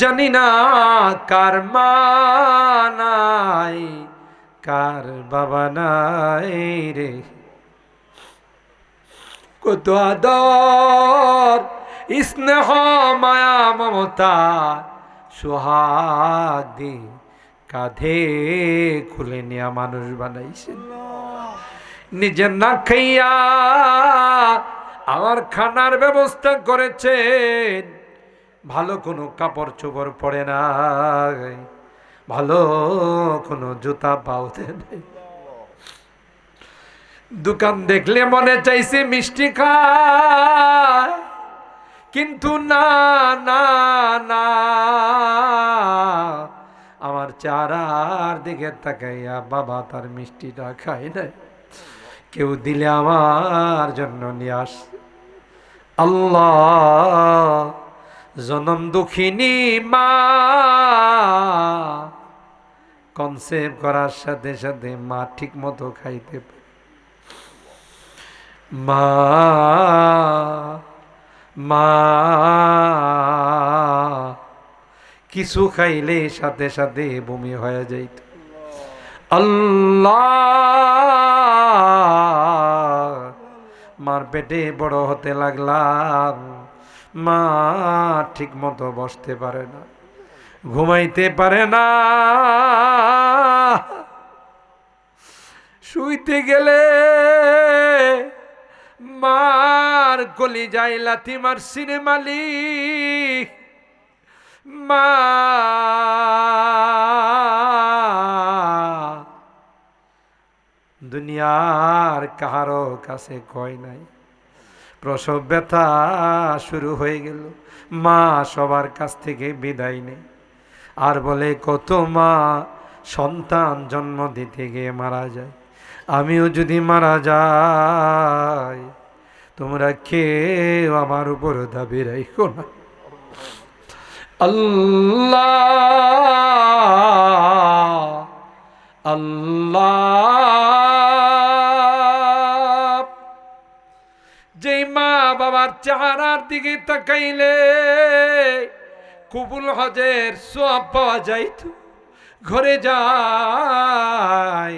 জানি না কার মা নাই, কার বাবা নাই রে। কত আদর স্নেহ মায়া মমতা সোহাগ দি কাঁধে খুলে নিয়া মানুষ বানাইছেন। নিজের না খাইয়া আমার খানার ব্যবস্থা করেছেন। ভালো কোনো কাপড় চোপড় পরে না, ভালো কোনো জুতা পাওতে নেই। দোকান দেখলে মনে চাইছে মিষ্টি খায়, কিন্তু না না না, আমার চারার দিকে তাকাইয়া বাবা তার মিষ্টিটা খায় নাই, কেউ দিলে আমার জন্য নিয়ে আসছে। আল্লাহ জনম দুঃখিনী মা কনসেপ্ট করার সাথে সাথে মা ঠিক মতো খাইতে পারে। মা মা কিছু খাইলে সাথে সাথে বমি হয়ে যাইত। আল্লাহ মার পেটে বড় হতে লাগলাম, মা ঠিক মতো বসতে পারে না, ঘুমাইতে পারে না, শুইতে গেলে মার কলিজায় লাথি মারছিনে মালিক। মা দুনিয়ার কাহারো কাছে কয় নাই। প্রসব ব্যথা শুরু হয়ে গেল, মা সবার কাছ থেকে বিদায় নেই, আর বলে কত মা সন্তান জন্ম দিতে গিয়ে মারা যায়। আমিও যদি মারা যাই তোমরা কেউ আমার উপর দাবি রাখো না। আল্লাহ আল্লাহ, যেই মা বাবার চেহারার দিকে তাকাইলে কবুল হজের সওয়াব পাওয়া যাইত, ঘরে যাই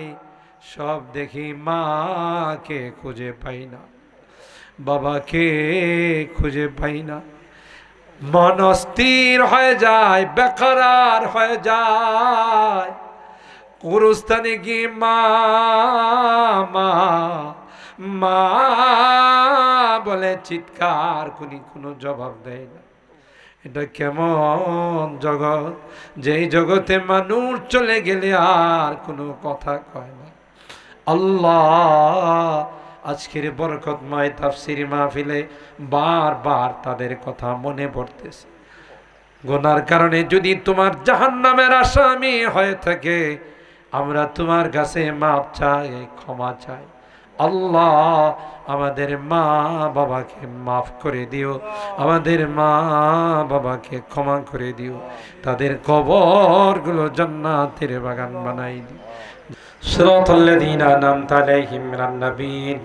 সব দেখি মাকে খুঁজে পাই না, বাবাকে খুঁজে পাই না। মন অস্থির হয়ে যায়, বেকরার হয়ে যায়। গুরুস্থানে গিয়ে মা মা মা বলে চিৎকার করি, কোনো জবাব দেয় না। এটা কেমন জগৎ, যেই জগতে মানুষ চলে গেলে আর কোনো কথা কয় না। আল্লাহ আজকের বরকতময় তাফসীর মাহফিলে বারবার তাদের কথা মনে পড়তেছে। গুনার কারণে যদি তোমার জাহান্নামের আসামি হয়ে থাকে, আমরা তোমার কাছে মাপ চাই, ক্ষমা চাই। আল্লাহ আমাদের মা বাবাকে মাফ করে দিও, আমাদের মা বাবাকে ক্ষমা করে দিও, তাদের কবরগুলো জান্নাতের বাগান বানাই দিও। সিরাতাল্লাযীনা আন'আমতা আলাইহিম মিনান নাবিয়্যিন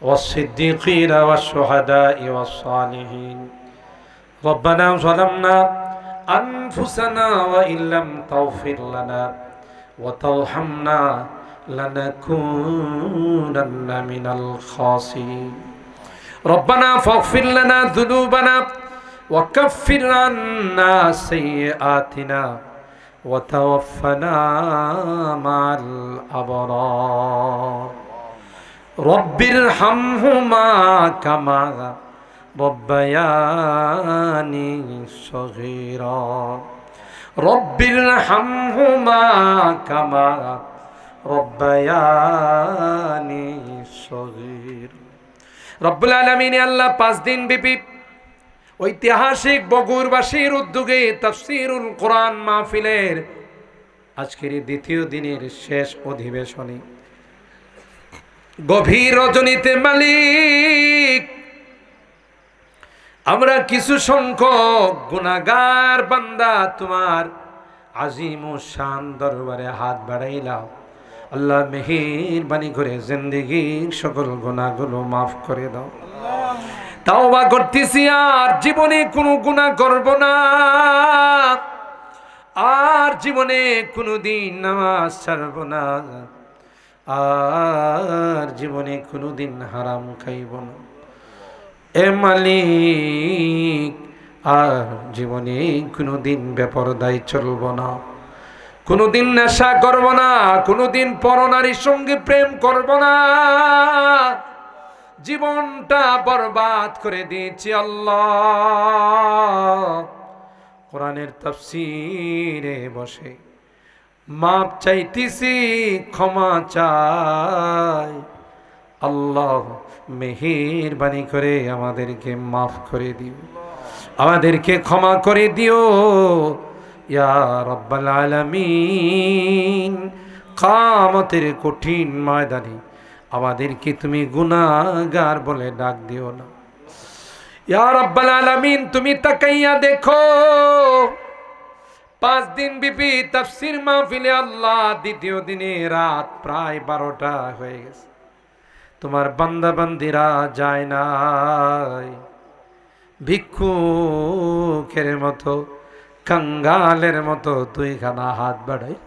ওয়াস-সিদ্দীকীনা ওয়াশ-শুহাদা'i ওয়াস-সালিহিন। রব্বানা যালামনা আনফুসানা ওয়া ইল্লাম তাগফির লানা ওয়া তারহামনা লানাকুনান্না মিনাল খাসিরিন। রব্বানা ফাগফির লানা যুনুবানা ওয়া কাফফির আন্না সাইয়্যাতিনা ওয়া তাওয়াফফানা মা'আল আবরার। রব্বিরহামহুমা কামা রব্বায়ানি সগীরা। রব্বিরহামহুমা কামা রব্বায়ানি সগীর। রব্বুল আলামিন আল্লাহ 5 দিন ব্যাপী ঐতিহাসিক বগুড়াবাসীর উদ্যোগে তাফসীরুল কোরআন মাহফিলের আজকের দ্বিতীয় দিনের শেষ অধিবেশনে গভীর রজনীতে মালিক আমরা কিছু সংখ্যক গুনাহগার বান্দা তোমার আজিম ও শান দরবারে হাত বাড়াইলাম। আল্লাহ মেহেরবানি করে জিন্দেগীর সকল গুনাহগুলো মাফ করে দাও। তাওবা করতেছি, আর জীবনে কোনো গুনাহ করব না। জীবনে কোনোদিন নামাজ ছাড়ব না, আর জীবনে কোনোদিন হারাম খাইব না। এ মালিক, আর জীবনে কোনোদিন বেপরদায় চলব না, কোনোদিন নেশা করব না, কোনোদিন পরনারীর সঙ্গে প্রেম করব না। জীবনটা বরবাদ করে দিয়েছি আল্লাহ। কোরআনের তাফসীরে বসে মাপ চাইতেছি, ক্ষমা চাই। আল্লাহ মেহেরবানি করে আমাদেরকে মাফ করে দিও, আমাদেরকে ক্ষমা করে দিও ইয়া রাব্বাল আলামিন। কিয়ামতের কঠিন ময়দানে আমাদেরকে তুমি গুনাহগার বলে ডাক দিও না ইয়া রাব্বাল আলামিন। তুমি তাকাইয়া দেখো, 5 দিন ব্যাপী তাফসীর মাহফিলে আল্লাহ দ্বিতীয় দিনে রাত প্রায় 12টা হয়ে গেছে। তোমার বান্দা বান্দিরা যায় নাই, ভিক্ষুকের মতো, কাঙ্গালের মতো দুইখানা হাত বাড়াই।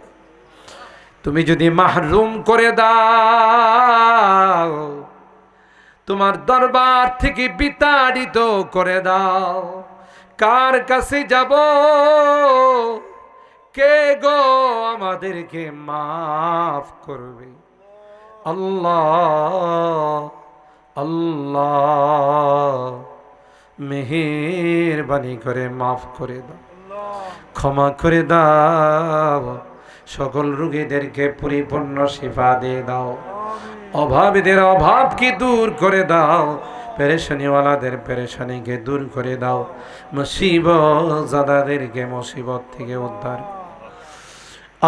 তুমি যদি মাহরুম করে দাও, তোমার দরবার থেকে বিতাড়িত করে দাও, কার কাছে যাব? কে গো আমাদেরকে মাফ করবে? আল্লাহ আল্লাহ মেহেরবানি করে মাফ করে দাও, ক্ষমা করে দাও। সকল রোগীদেরকে পরিপূর্ণ শিফা দিয়ে দাও, অভাবীদের অভাবকে দূর করে দাও, পেরেশানিওয়ালাদের পেরেশানিকে দূর করে দাও, মুসিবত জাদাদেরকে মুসিবত থেকে উদ্ধার।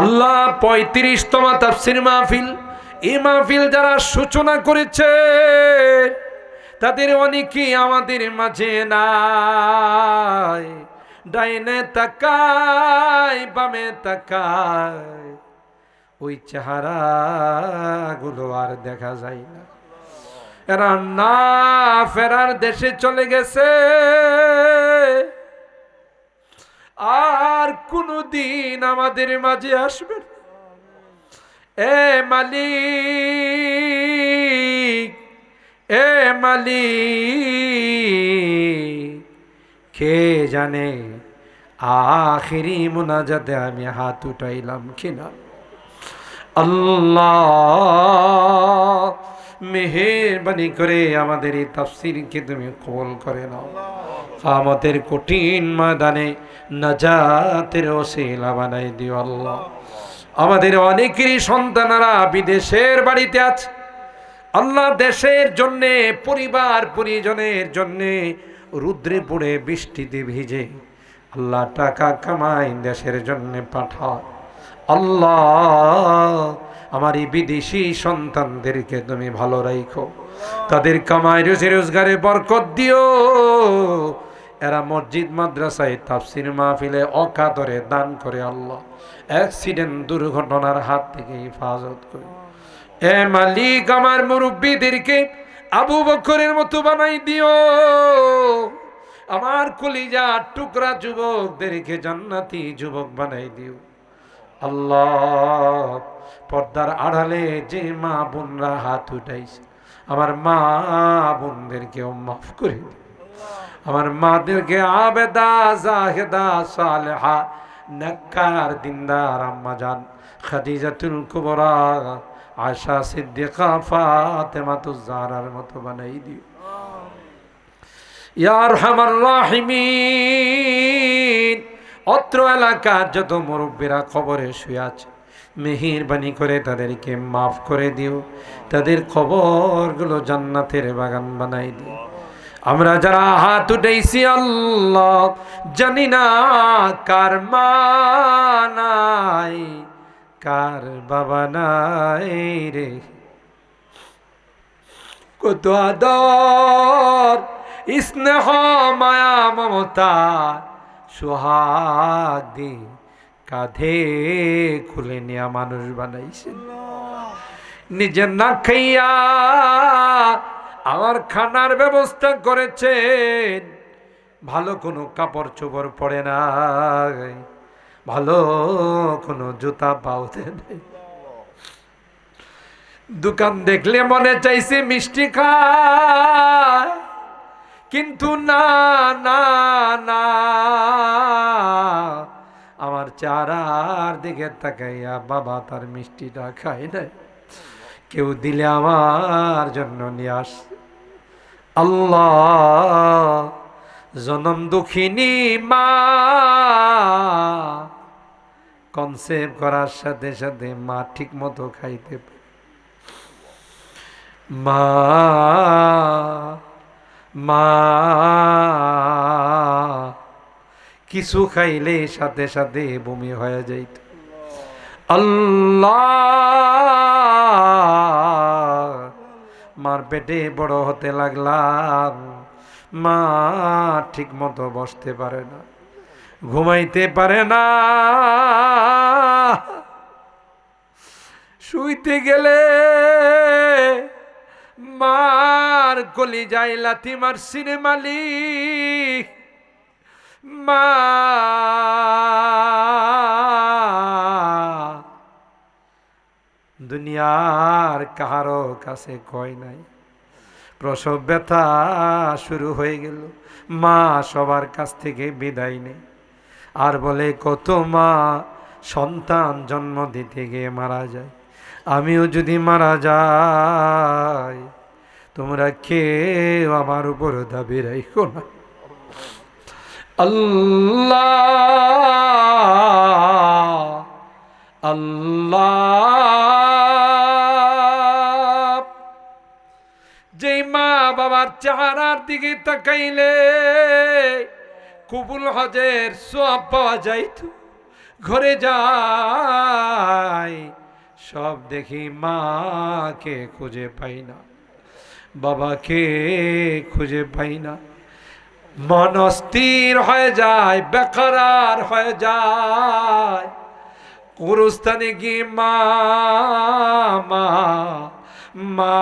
আল্লাহ 35তম তাফসীর মাহফিল, এই মাহফিল যারা সূচনা করেছে তাদের অনেকেই আমাদের মাঝে নাই। ডাইনে তাকায়, বামে তাকায়, ওই চেহারাগুলো আর দেখা যায় না। এরা না ফেরার দেশে চলে গেছে, আর কোনদিন আমাদের মাঝে আসবে না। এ মালিক, এ মালিক, কে জানে আখিরি মুনাজাতে আমি হাত উঠাইলাম কিনা। আল্লাহ মেহেরবানি করে আমাদের এই তাফসীরকে তুমি কবুল করে নাও। কিয়ামতের কঠিন ময়দানে নাজাতের ওসিলা বানাই দিও আল্লাহ। আমাদের অনেকেরই সন্তানেরা বিদেশের বাড়িতে আছে আল্লাহ, দেশের জন্যে, পরিবার পরিজনের জন্যে রুদ্রে পড়ে বৃষ্টিতে ভিজে আল্লাহ টাকা কামাই দেশের জন্যে পাঠায়। আল্লাহ আমার এই বিদেশি সন্তানদেরকে তুমি ভালো রাখো, তাদের কামাই রুজি রোজগারে বরকত দিও। এরা মসজিদ মাদ্রাসায় তাফসীর মাহফিলে অকাতরে দান করে আল্লাহ অ্যাক্সিডেন্ট দুর্ঘটনার হাত থেকে হেফাজত করে। এ মালিক, আমার মুরব্বীদেরকে আবু বকরের মতো বানাই দিও, আমার কলিজা টুকরা যুবকদেরকে জান্নাতি যুবক বানাই দিও আল্লাহ। পর্দার আড়ালে যে মা বোনরা হাত উঠাইছে, আমার মা বোনদেরকেও মাফ করে দিও। আমার মাদেরকে আবেদা, জাহেদা, সালেহা, নেককার, দিনদার আম্মা জান খাদিজাতুল কুবরা, আয়েশা সিদ্দিকা, ফাতেমাতুজ জাহরার মতো বানাই দিও ইয়া আরহামার রাহিমিন। অত্র এলাকার যত মুরব্বীরা কবরে শুয়ে আছে, মেহেরবানি করে তাদেরকে মাফ করে দিও, তাদের কবরগুলো জান্নাতের বাগান বানাই দিও। আমরা যারা হাত উঠাইছি আল্লাহ, জানি না কার মা নাই, কার বাবা নাই রে, কত আদর, স্নেহ, মায়া, মমতা, সোহাগ দি কাঁধে খুলে নেয়া মানুষ বানাইছেন। নিজের না খাইয়া আমার খানার ব্যবস্থা করেছেন, ভালো কোনো কাপড় চোপড় পরে নাই, ভালো কোনো জুতা পাওতে নেই। দোকান দেখলে মনে চাইছে মিষ্টি খায়, কিন্তু না না না, আমার চেহারার দিকে তাকাইয়া বাবা তার মিষ্টিটা খায় নাই, কেউ দিলে আমার জন্য নিয়ে আস। আল্লাহ, জনম দুঃখিনী মা কনসেপ্ট করার সাথে সাথে মা ঠিক মতো খাইতে পারে। মা মা কিছু খাইলে সাথে সাথে বমি হয়ে যাইত। আল্লাহ, মার পেটে বড় হতে লাগলাম, মা ঠিক মতো বসতে পারে না, ঘুমাইতে পারে না, শুইতে গেলে মার কলিজায় লাথি মারছিনে মালিক। মা দুনিয়ার কাহারো কাছে কয় নাই। প্রসব ব্যথা শুরু হয়ে গেল, মা সবার কাছ থেকে বিদায় নেই, আর বলে কত মা সন্তান জন্ম দিতে গিয়ে মারা যায়। আমিও যদি মারা যাই, তোমরা কেউ আমার উপর দাবি রাখো না। আল্লাহ আল্লাহ, যেই মা বাবার চেহারার দিকে তাকাইলে কবুল হজের সওয়াব পাওয়া যাইত, ঘরে যাই সব দেখি মাকে খুঁজে পাই না, বাবাকে খুঁজে পাই না, মন অস্থির হয়ে যায়, বেকরার হয়ে যায়। গুরুস্থানে গিয়ে মা মা মা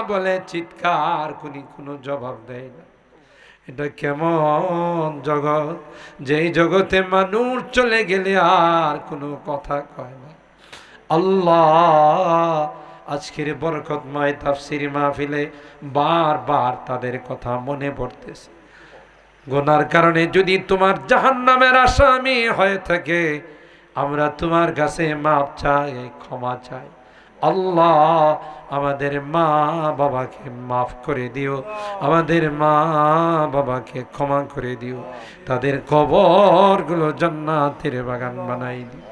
বলে চিৎকার করি, কোনো জবাব দেয় না। এটা কেমন জগৎ, যেই জগতে মানুষ চলে গেলে আর কোনো কথা কয় না। আল্লাহ, আজকের বরকতময় তাফসীর মাহফিলে বারবার তাদের কথা মনে পড়তেছে। গুনার কারণে যদি তোমার জাহান্নামের আসামি হয়ে থাকে, আমরা তোমার কাছে মাপ চাই, ক্ষমা চাই। আল্লাহ, আমাদের মা বাবাকে মাফ করে দিও, আমাদের মা বাবাকে ক্ষমা করে দিও, তাদের কবরগুলো জান্নাতের বাগান বানাই দিও।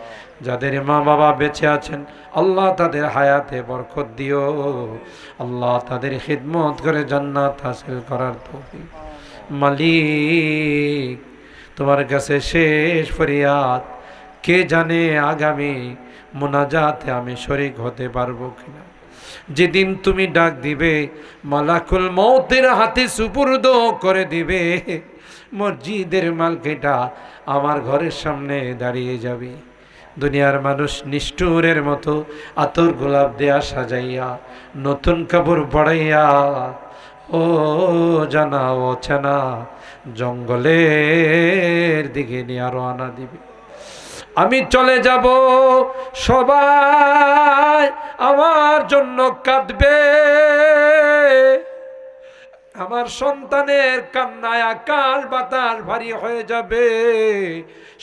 যাদের মা বাবা বেঁচে আছেন, আল্লাহ তাদের হায়াতে বরকত দিও, আল্লাহ তাদের খিদমত করে জান্নাত হাসিল করার তৌফিক। মালিক, তোমার কাছে শেষ ফরিয়াদ, কে জানে আগামী মোনাজাতে আমি শরীক হতে পারবো কিনা। যেদিন তুমি ডাক দিবে, মালাকুল মউতের হাতে সুপুর্দ করে দিবে, মসজিদের মালকেটা আমার ঘরের সামনে দাঁড়িয়ে যাবে। দুনিয়ার মানুষ নিষ্ঠুরের মতো আতর গোলাপ দেয়া সাজাইয়া, নতুন কাপড় পড়াইয়া, ও জানা ও চেনা জঙ্গলের দিকে নিয়ে রওনা দিবে। আমি চলে যাব, সবাই আমার জন্য কাঁদবে, আমার সন্তানের কান্নায় আকাশ বাতাস ভারী হয়ে যাবে।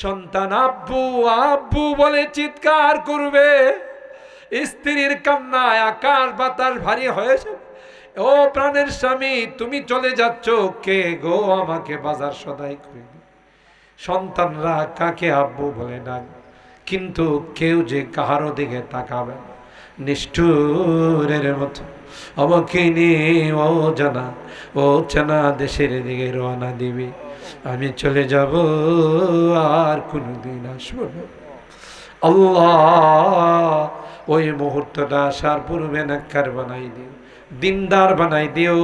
সন্তান আব্বু আব্বু বলে চিৎকার করবে, স্ত্রীর কান্নায় আকাশ বাতাস ভারী হয়ে যাবে। ও প্রাণের স্বামী, তুমি চলে যাচ্ছ, কে গো আমাকে বাজার সদাই করে দিবে। সন্তানরা কাকে আব্বু বলে ডাক, কিন্তু কেউ যে কাহারও দিকে তাকাবে না, নিষ্ঠুরের মতো আমাকে নিয়ে ও জানা ও চেনা দেশের দিকে রওনা দিবি। আমি চলে যাব, আর কোনোদিন আসবো না। আল্লাহ, ওই মুহূর্তটা আসার পূর্বে নেককার বানাই দিও, দিনদার বানাই দিও,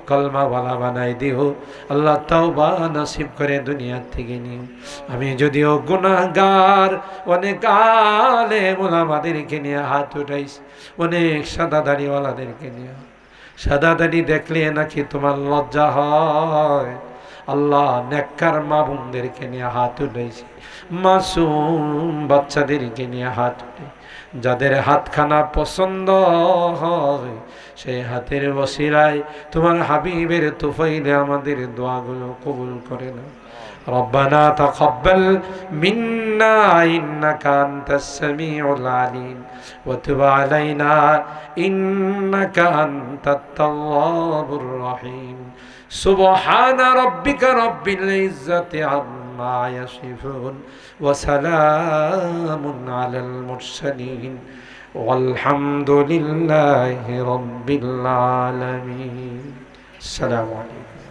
কলমাওয়ালা বানাই দিও। আল্লাহ তাওবা নসিব করে দুনিয়া থেকে নিও। আমি যদিও গুনাহগার, অনেক আলেম ওলামাদেরকে নিয়ে হাত উঠাইছি, অনেক সাদা দাড়িওয়ালাদেরকে নিয়ে। সাদা দাড়ি দেখলে নাকি তোমার লজ্জা হয়, আল্লাহ নেককার মা বোনদেরকে নিয়ে হাত উঠেছি, মাসুম বাচ্চাদেরকে নিয়ে হাত উঠে, যাদের হাতখানা পছন্দ হয় সেই হাতের ওসিলায় তোমার হাবিবের তুফাইলে আমাদের দোয়াগুলো কবুল করে না। ربنا تقبل منا إنك أنت السميع العليم وتب علينا إنك أنت التواب الرحيم سبحان ربك رب العزة عما يصفون وسلام على المرسلين والحمد لله رب العالمين. السلام عليكم.